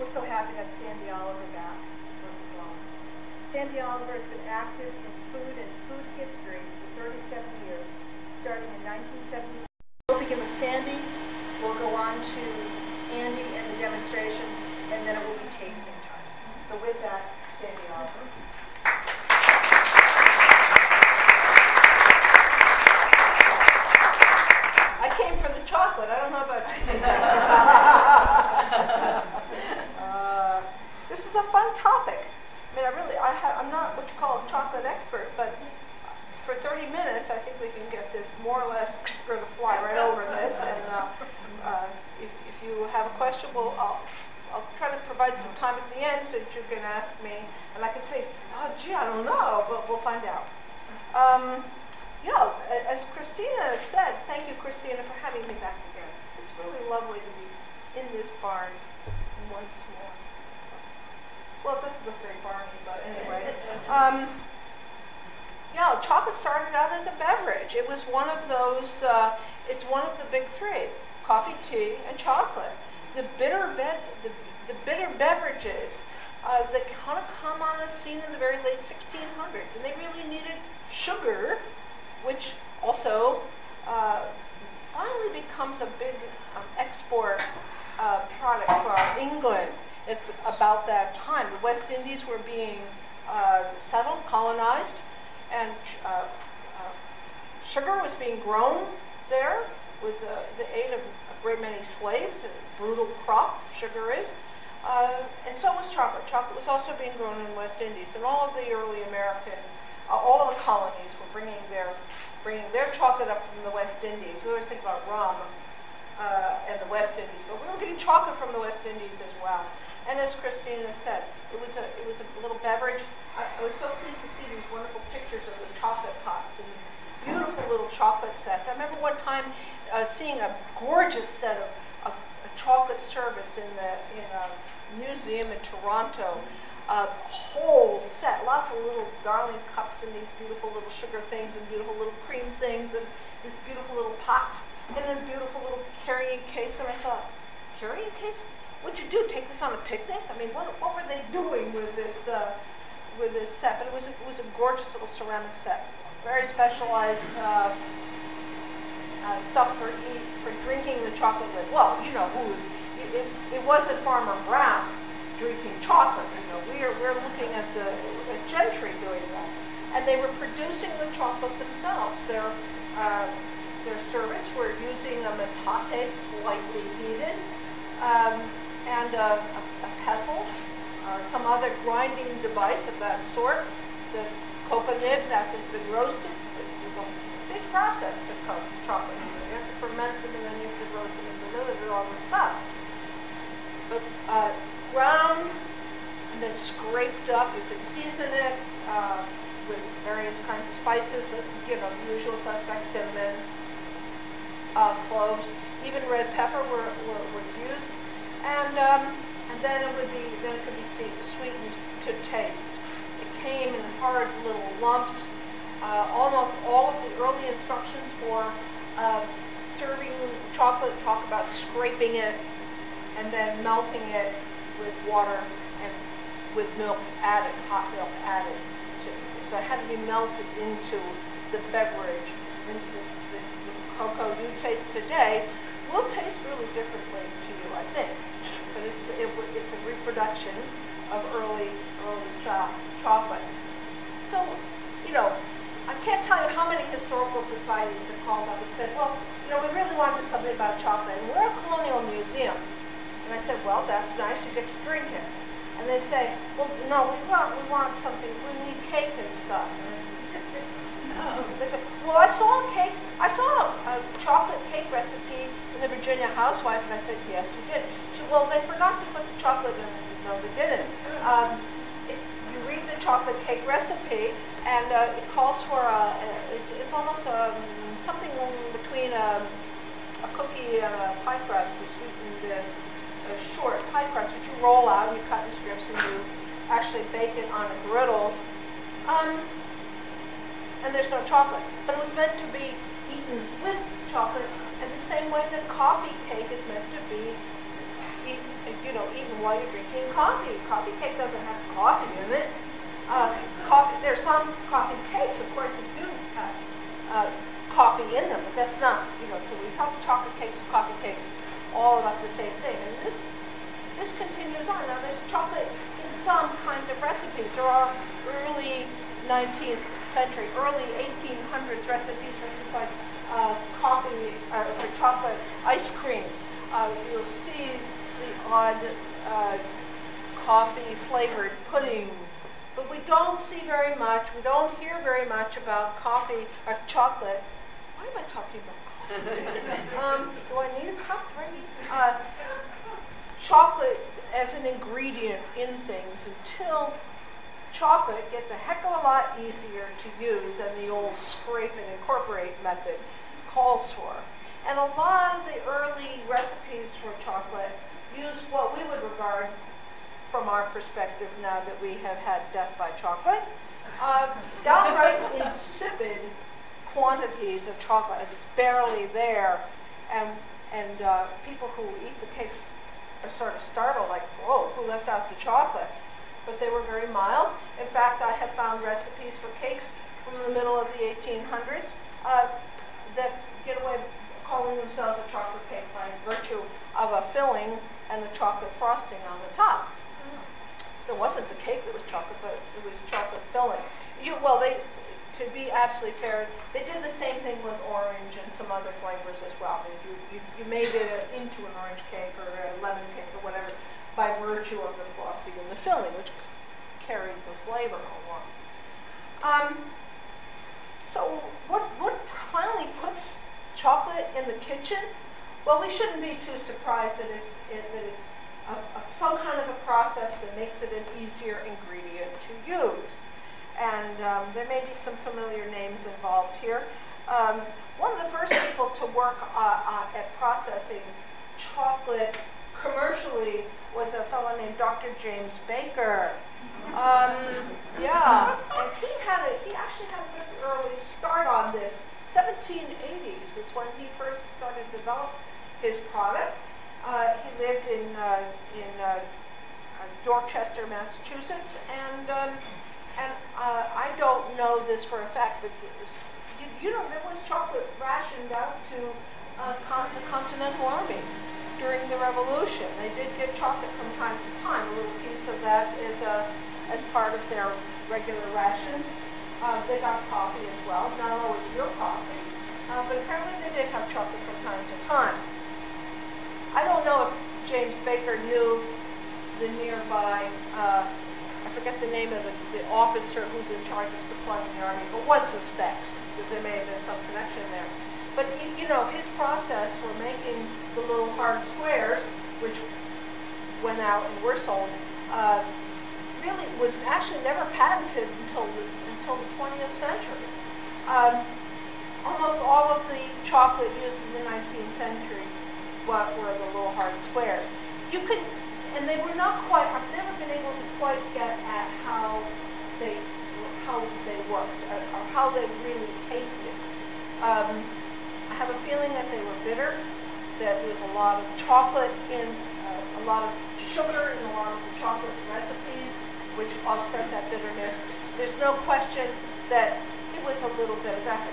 we're so happy to have Sandy Oliver back, first of all. Sandy Oliver has been active in food and food history for 37 years, starting in 1970. We'll begin with Sandy, we'll go on to Andy and the demonstration, and then it will be tasting time. So with that, Sandy Oliver. I came for the chocolate. I don't know about this is a fun topic. I mean, I'm not what you call a chocolate expert, but for 30 minutes, I think we can get this more or less. We're going to fly right over this. And if you have a question, I'll try to provide some time at the end so that you can ask me, and I can say, oh, gee, I don't know, but we'll find out. Yeah, as Christina said, thank you, Christina, for having me back again. It's really lovely to be in this barn once more. Well, this is the very barny, but anyway. Yeah, chocolate started out as a beverage. It was one of those, it's one of the big three, coffee, tea, and chocolate. The bitter beverages that kind of come on the scene in the very late 1600s, and they really needed sugar, which also finally becomes a big export product for England at about that time. The West Indies were being settled, colonized, and sugar was being grown there with the aid of a great many slaves. A brutal crop, sugar is. And so was chocolate. Chocolate was also being grown in the West Indies, and all of the early American, all of the colonies were bringing their chocolate up from the West Indies. We always think about rum and the West Indies, but we were getting chocolate from the West Indies as well. And as Christina said, it was a little beverage. I was so pleased to see these wonderful pictures of the chocolate pots and beautiful little chocolate sets. I remember one time seeing a gorgeous set of chocolate service in a museum in Toronto. A whole set, lots of little darling cups and these beautiful little sugar things and beautiful little cream things and these beautiful little pots and a beautiful little carrying case. And I thought, carrying case? What'd you do? Take this on a picnic? I mean, what were they doing with this set? But it was a gorgeous little ceramic set, very specialized stuff for drinking the chocolate with. Well, you know who was it wasn't Farmer Brown drinking chocolate. You know, we're looking at gentry doing that, and they were producing the chocolate themselves. Their servants were using a metate, slightly heated, and a pestle, some other grinding device of that sort. The cocoa nibs, after they've been roasted, it was a big process to cook chocolate. You have to ferment them, and then you have to roast them and deliver it, all the stuff. But ground and then scraped up. You could season it with various kinds of spices, you know, the usual suspects, cinnamon, cloves, even red pepper was used, and then it could be sweetened to taste. It came in hard little lumps. Almost all of the early instructions for serving chocolate talk about scraping it and then melting it with water and with milk added, hot milk added to it. So it had to be melted into the beverage. And the cocoa you taste today will taste really differently to you, I think. But it's a reproduction of early style chocolate. So, you know, I can't tell you how many historical societies have called up and said, well, you know, we really want to do something about chocolate, and we're a colonial museum. And I said, well, that's nice, you get to drink it. And they say, well, no, we want something, we need cake and stuff. No. They said, well, I saw a chocolate cake recipe in the Virginia Housewife, and I said, yes, you did. She said, well, they forgot to put the chocolate in. I said, no, they didn't. You read the chocolate cake recipe, and it calls for it's almost something between a cookie and a pie crust, a sweetened short pie crust, which you roll out and you cut in strips and you actually bake it on a griddle. And there's no chocolate, but it was meant to be eaten with chocolate, in the same way that coffee cake is meant to be you know, eaten while you're drinking coffee. Coffee cake doesn't have coffee in it. There's some coffee cakes, of course, that do have coffee in them, but that's not, you know, so we have chocolate cakes, coffee cakes, all about the same thing. And this continues on. Now, there's chocolate in some kinds of recipes. There are early 19th century, early 1800s recipes for things like coffee, for chocolate ice cream. You'll see the odd coffee-flavored pudding. But we don't see very much, we don't hear very much about coffee or chocolate. Why am I talking about coffee? Do I need a cup? Chocolate as an ingredient in things until chocolate gets a heck of a lot easier to use than the old scrape and incorporate method calls for. And a lot of the early recipes for chocolate use what we would regard, from our perspective now that we have had death by chocolate, downright insipid quantities of chocolate. It's barely there, and people who eat the cakes are sort of startled, like, whoa, who left out the chocolate? But they were very mild. In fact, I have found recipes for cakes from the middle of the 1800s that get away calling themselves a chocolate cake by virtue of a filling and the chocolate frosting on the top. It wasn't the cake that was chocolate, but it was chocolate filling. To be absolutely fair, they did the same thing with orange and some other flavors as well. You made it into an orange cake or a lemon cake or whatever by virtue of the frosting and the filling, which carried the flavor along. So what finally puts chocolate in the kitchen? Well, we shouldn't be too surprised that it's some kind of a process that makes it an easier ingredient to use. And there may be some familiar names involved here. One of the first people to work at processing chocolate commercially was a fellow named Dr. James Baker. Yeah, and he actually had a very early start on this. 1780s is when he first started to develop his product. He lived in Dorchester, Massachusetts, and I don't know this for a fact, but you know, there was chocolate rationed out to the Continental Army during the Revolution. They did get chocolate from time to time. A little piece of that is as part of their regular rations. They got coffee as well, not always real coffee, but apparently they did have chocolate from time to time. I don't know if James Baker knew the nearby, I forget the name of the officer who's in charge of supplying the army, but one suspects that there may have been some connection there. But you know, his process for making the little hard squares, which went out and were sold, really was actually never patented until the 20th century. Almost all of the chocolate used in the 19th century were the little hard squares. You could, and they were not quite, I've never been able to quite get at how they worked, or how they really tasted. I have a feeling that they were bitter, that there was a lot of chocolate in, a lot of sugar in a lot of the chocolate recipes, which offset that bitterness. There's no question that it was a little bit of effort.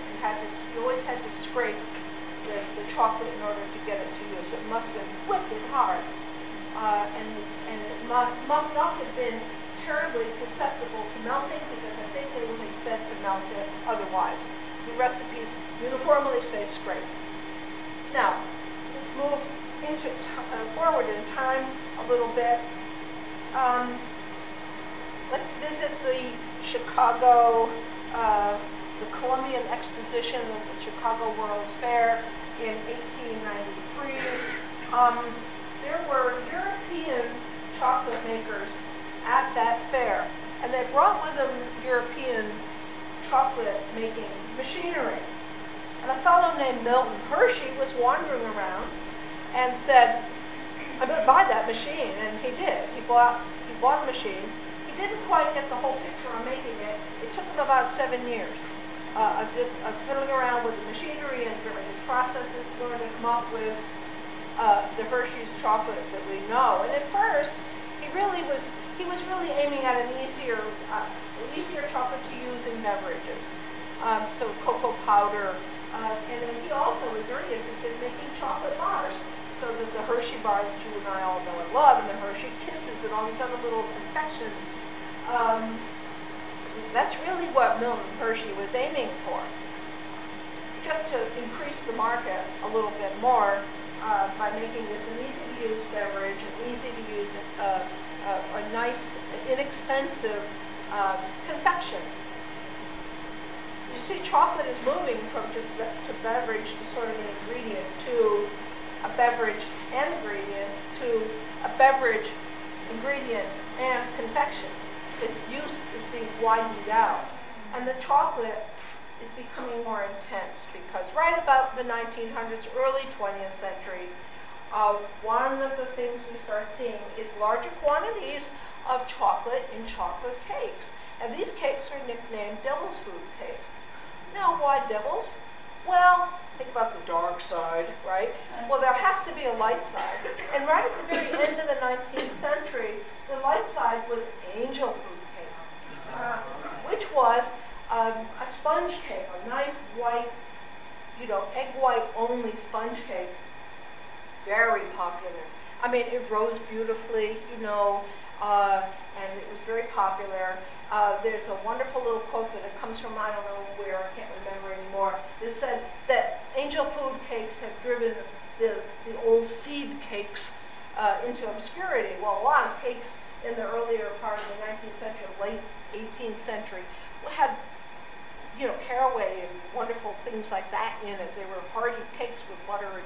You always had to scrape the chocolate in order to get it to you, so it must have been wicked hard. And it must not have been terribly susceptible to melting, because I think they would have said to melt it otherwise. The recipes uniformly say scrape. Now, let's move into forward in time a little bit. Let's visit the Chicago, the Columbian Exposition of the Chicago World's Fair in 1893. There were European chocolate makers at that fair, and they brought with them European chocolate making machinery. And a fellow named Milton Hershey was wandering around and said, I'm going to buy that machine. And he did. He bought a machine. He didn't quite get the whole picture on making it. It took him about 7 years of fiddling around with the machinery and various processes in order to come up with the Hershey's chocolate that we know. And at first, he was really aiming at an easier chocolate to use in beverages. So cocoa powder, and then he also was very interested in making chocolate bars. So that the Hershey bar that you and I all know and love, and the Hershey Kisses, and all these other little confections. That's really what Milton Hershey was aiming for. Just to increase the market a little bit more by making this an easy-to-use beverage, an easy-to-use, a nice, inexpensive confection. So you see, chocolate is moving from just to beverage to sort of an ingredient to a beverage and ingredient to a beverage, ingredient, and confection. Its use is being widened out. And the chocolate is becoming more intense because right about the 1900s, early 20th century, one of the things we start seeing is larger quantities of chocolate in chocolate cakes. And these cakes are nicknamed devil's food cakes. Now, why devils? Well, think about the dark side, right? Well, there has to be a light side. And right at the very end of the 19th century, the light side was angel food cake, which was a sponge cake, a nice white, egg white only sponge cake. Very popular. I mean, it rose beautifully, and it was very popular. There's a wonderful little quote that it comes from, I don't know where, I can't remember anymore. It said that angel food cakes have driven the old seed cakes into obscurity. Well, a lot of cakes in the earlier part of the 19th century, late 18th century, had, caraway and wonderful things like that in it. They were hearty cakes with butter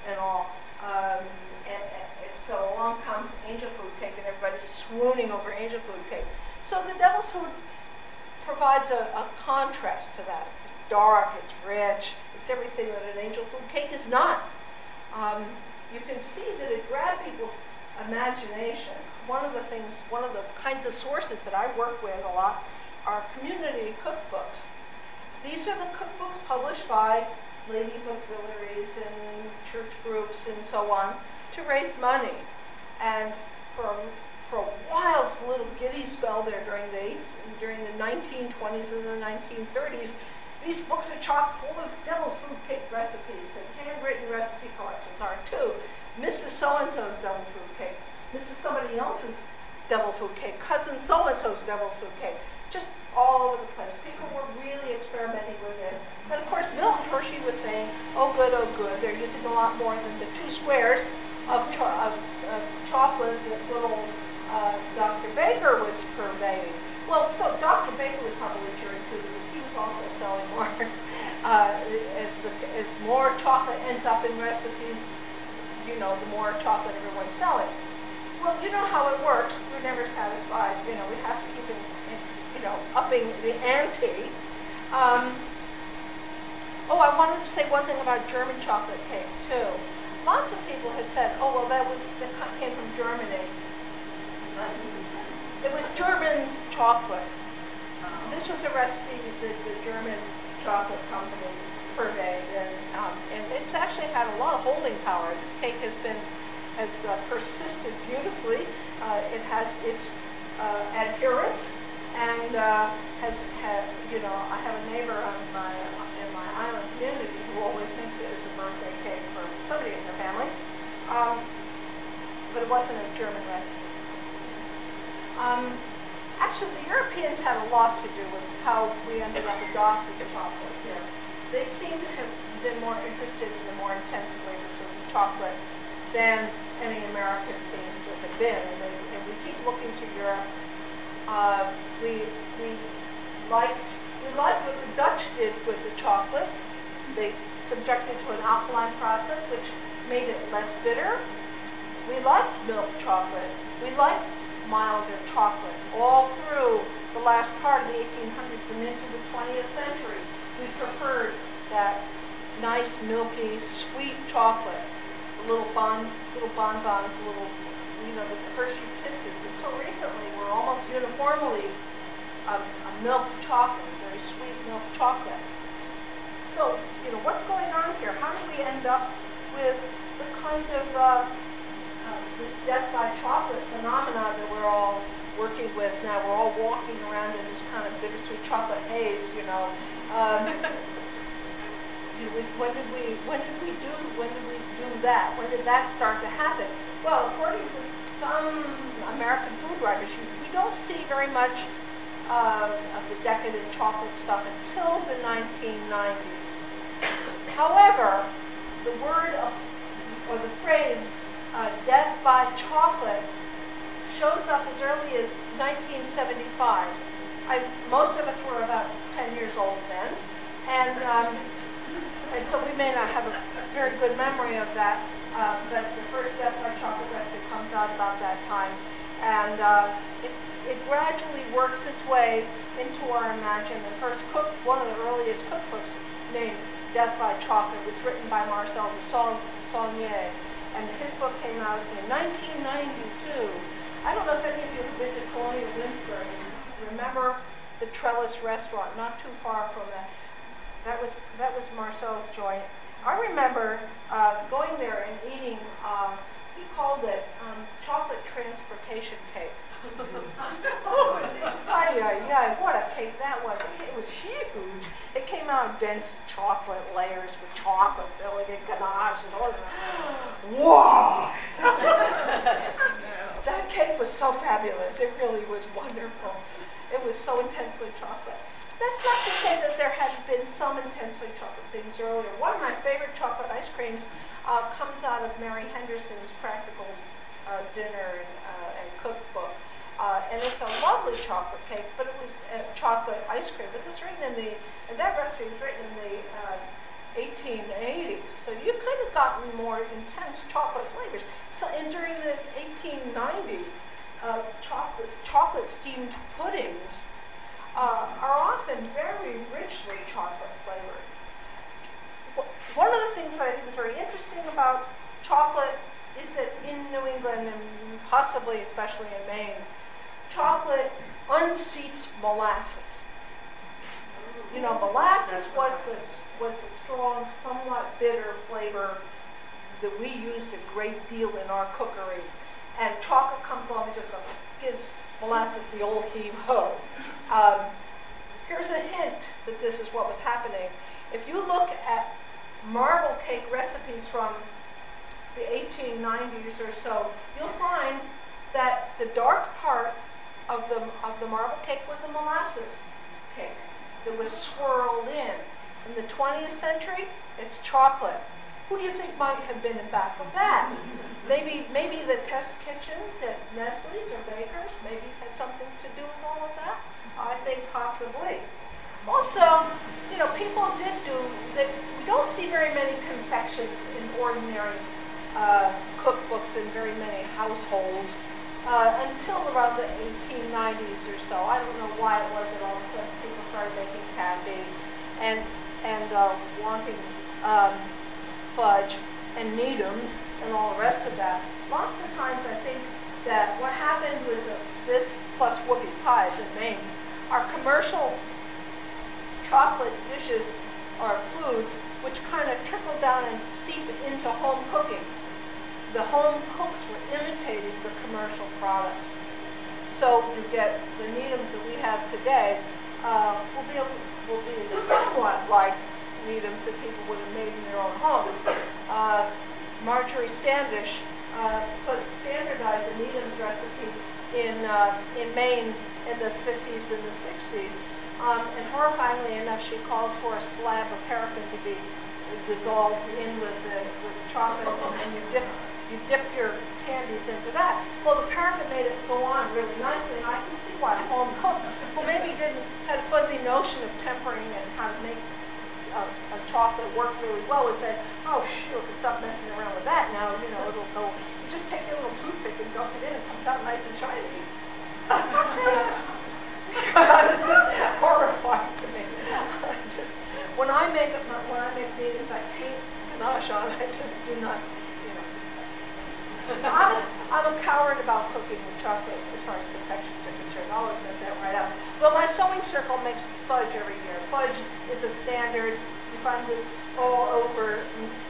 and all. And so along comes angel food cake, and everybody's swooning over angel food cake. So the devil's food provides a contrast to that. It's dark, it's rich, it's everything that an angel food cake is not. You can see that it grabbed people's imagination. One of the kinds of sources that I work with a lot are community cookbooks. These are the cookbooks published by ladies' auxiliaries and church groups and so on to raise money. And for a wild little giddy spell there during the 1920s and the 1930s, these books are chock full of devil's food cake recipes, and handwritten recipe collections are too. Mrs. So-and-so's devil's food cake, Mrs. somebody else's devil food cake, cousin so-and-so's devil food cake, just all over the place. People were really experimenting with this. And of course, Milton Hershey was saying, oh good, they're using a lot more than the 2 squares of chocolate that little Dr. Baker was purveying. Well, so Dr. Baker was probably cheering too, because he was also selling more. As more chocolate ends up in recipes, the more chocolate everyone's selling. Well, you know how it works. We're never satisfied. We have to keep upping the ante. Oh, I wanted to say one thing about German chocolate cake too. Lots of people have said, oh, well, that came from Germany. It was German's chocolate. This was a recipe that the German chocolate company purveyed, and it's actually had a lot of holding power. This cake has persisted beautifully. It has its adherents, and I have a neighbor in my island community who always makes it as a birthday cake for somebody in her family, but it wasn't a German recipe. Actually, the Europeans had a lot to do with how we ended up adopting chocolate here. They seem to have been more interested in the more intense flavors of the chocolate than any American seems to have been. And we keep looking to Europe. We liked what the Dutch did with the chocolate. They subjected it to an alkaline process, which made it less bitter. We liked milk chocolate. We liked milder chocolate all through the last part of the 1800s and into the 20th century. We preferred that nice, milky, sweet chocolate, the little bonbons, the Hershey Kisses. Until recently, we're almost uniformly a milk chocolate, very sweet milk chocolate. So, what's going on here? How do we end up with the kind kind of this death by chocolate phenomena that we're all working with now. We're all walking around in this kind of bittersweet chocolate haze, you know. When did we do that? When did that start to happen? Well, according to some American food writers, we don't see very much of the decadent chocolate stuff until the 1990s. However, the word or the phrase death by chocolate shows up as early as 1975. Most of us were about 10 years old then, and so we may not have a very good memory of that, but the first death by chocolate recipe comes out about that time, and it gradually works its way into our imagination. The first one of the earliest cookbooks named Death by Chocolate was written by Marcel Saulnier, and his book came out in 1992. I don't know if any of you have been to Colonial Williamsburg. Remember the Trellis restaurant, not too far from that. That was Marcel's joint. I remember going there and eating, he called it chocolate transportation cake. Oh, what a cake that was. It was huge. It came out in dense chocolate layers with chocolate filling and ganache and all this. Whoa! That cake was so fabulous. It really was wonderful. It was so intensely chocolate. That's not to say that there hadn't been some intensely chocolate things earlier. One of my favorite chocolate ice creams comes out of Mary Henderson's Practical Dinner and Cookbook. And it's a lovely chocolate cake, but it was chocolate ice cream. But it was written and that recipe was written in the 1880s. So you could have gotten more intense chocolate flavors. So, and during the 1890s, chocolate steamed puddings are often very richly chocolate flavored. One of the things that I think is very interesting about chocolate is that in New England, and possibly especially in Maine, chocolate unseats molasses. You know, molasses was the strong, somewhat bitter flavor that we used a great deal in our cookery. And chocolate comes along and just gives molasses the old heave-ho. Here's a hint that this is what was happening. If you look at marble cake recipes from the 1890s or so, you'll find that the dark part of the marble cake was a molasses cake that was swirled in. In the 20th century, it's chocolate. Who do you think might have been in back of that? Maybe the test kitchens at Nestle's or Baker's maybe had something to do with all of that. I think possibly. Also, you know, people did we don't see very many confections in ordinary cookbooks in very many households until around the 1890s or so. I don't know why it was that all of a sudden people started making taffy and wanting fudge and Needhams and all the rest of that. Lots of times I think that what happened was that this plus whoopie pies in Maine are commercial chocolate dishes or foods which kind of trickle down and seep into home cooking. The home cooks were imitating the commercial products. So you get the Needhams that we have today will be somewhat like Needhams that people would have made in their own homes. Marjorie Standish standardized the Needham's recipe in Maine in the 50s and the 60s. And horrifyingly enough, she calls for a slab of paraffin to be dissolved in with chocolate, and you dip your candies into that. Well, the paraffin made it go on really nicely, and I can see why home cook, who maybe had a fuzzy notion of tempering and how to make a chocolate work really well, would say, oh shoot, stop messing around with that now, you know, it'll go, you just take your little toothpick and dunk it in, it comes out nice and shiny. It's just horrifying to me. When I make Needhams, I paint ganache on. I just do not, you know. I'm a coward about cooking with chocolate as far as confections are concerned. I'll admit that right out. Though my sewing circle makes fudge every year. Fudge is a standard. You find this all over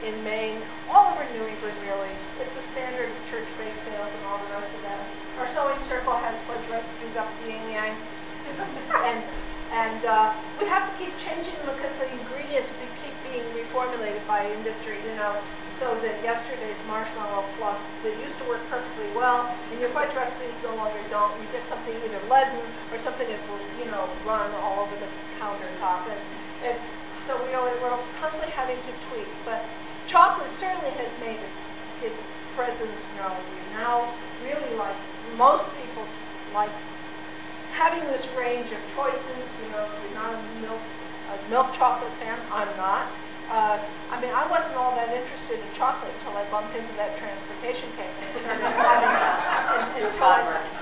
in Maine, all over New England really. It's a standard church bake sales and all the rest of that. Our sewing circle has fudge recipes up the yin yang. and we have to keep changing them because the ingredients keep being reformulated by industry, you know. So that yesterday's marshmallow fluff that used to work perfectly well, and your fudge recipes no longer don't. You get something either leaden or something that will, you know, run all over the countertop. And it's so we're constantly having to tweak. But chocolate certainly has made its presence known. We now really like, most people like having this range of choices. You know, if you're not a milk chocolate fan, I'm not. I mean, I wasn't all that interested in chocolate until I bumped into that transportation cake and started having it.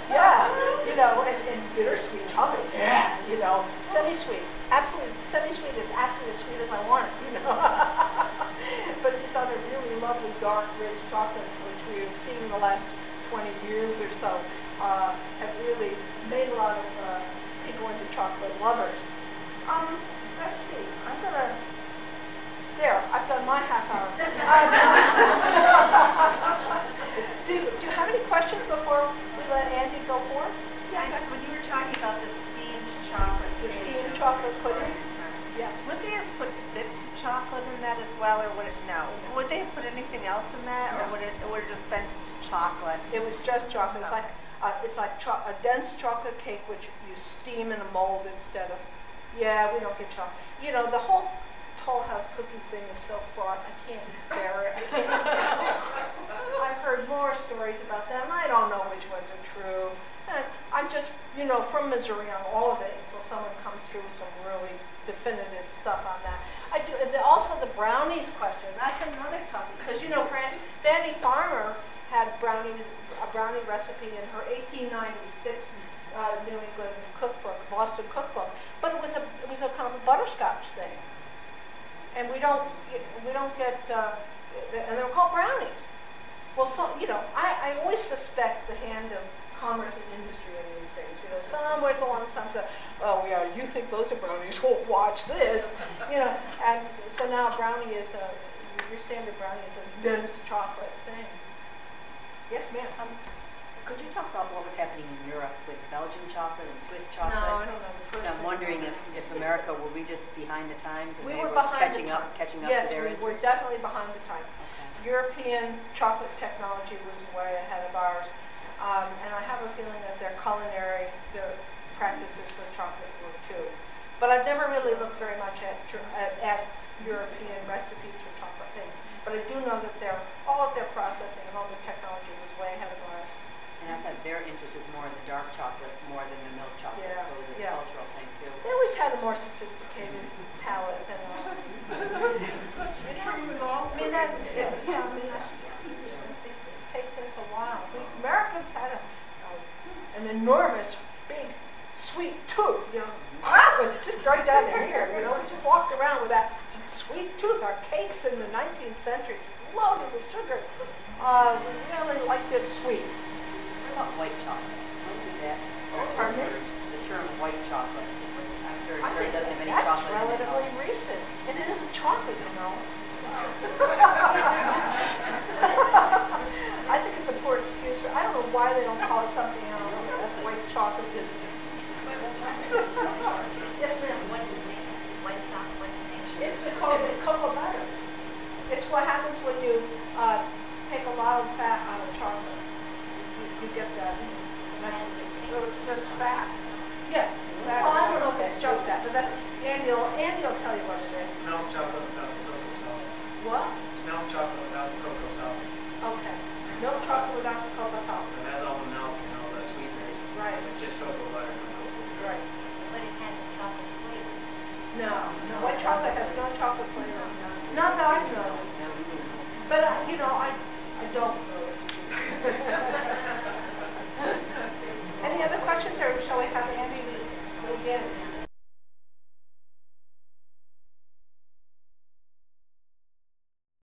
Yeah, you know, and bittersweet chocolate, yeah, you know, semi-sweet, absolutely, semi-sweet is absolutely as sweet as I want it, you know. But these other really lovely, dark, rich chocolates, which we've seen in the last 20 years or so, have really made a lot of people into chocolate lovers. Let's see, I'm gonna. There, I've done my half hour. Do you have any questions before we let Andy go forward? Yeah, when you were talking about the steamed chocolate, steamed chocolate puddings. Yeah. Would they have put bits of chocolate in that as well, or would it? No. Would they have put anything else in that, or would it just been chocolate? It was just chocolate. It's like a dense chocolate cake which you steam in a mold instead of. Yeah, we don't get chocolate. You know, the whole Toll House cookie thing is so fraught. I can't bear it. I've heard more stories about that, and I don't know which ones are true. And I'm just, you know, from Missouri on all of it until someone comes through with some really definitive stuff on that. I do. Also, the brownies question. That's another topic because you know, Fanny Farmer had a brownie recipe in her 1896 New England cookbook, Boston cookbook, but it was a kind of a butterscotch thing. And we don't get, and they're called brownies. Well, you know, I always suspect the hand of commerce and industry in these things. You know, somewhere along some stuff. Oh yeah, you think those are brownies? Well, watch this. You know, and so now brownie is your standard brownie is a dense chocolate thing. Yes, ma'am. Could you talk about what was happening in Europe with Belgian chocolate and Swiss chocolate? No, I don't know. I'm wondering if America, were we just behind the times? And we they were behind catching up yes, with their we were definitely behind the times. Okay. European chocolate technology was way ahead of ours. And I have a feeling that their practices for chocolate were too. But I've never really looked very much at European recipes for chocolate things. But I do know that all of their processing and all their technology was way ahead of ours. And I thought their interest was more in the dark chocolate more than the milk chocolate, yeah, so it was a cultural thing too. They always had a more sophisticated palate than us. That's true with all. I mean, that takes us a while. Americans had an enormous, big, sweet tooth. You know, it was just right down here. You know, we just walked around with that sweet tooth. Our cakes in the 19th century, loaded with sugar. We really liked it sweet. What about white chocolate? What was that? Pardon me? The term white chocolate. I'm sure I think it doesn't have any that's chocolate relatively in it. recent. And it isn't chocolate, you know. I think it's a poor excuse for, I don't know why they don't call it something else. White chocolate is. Yes, ma'am. What is the name? White chocolate, what's the name? It's cocoa butter. It's what happens when you take a lot of fat out of chocolate. You get that. It's just fat. Yeah. Well, I don't know if it's just that, but that's Andy will tell you what it is. Milk chocolate without the cocoa solids. What? It's milk chocolate without the cocoa solids. Okay. Milk chocolate without the cocoa So solids. it has all the milk and all the sweeteners. Right. It's just cocoa butter and cocoa. Right. But it has a chocolate flavor. No. White chocolate has no chocolate flavor. Not that I've noticed. But you know, I don't know.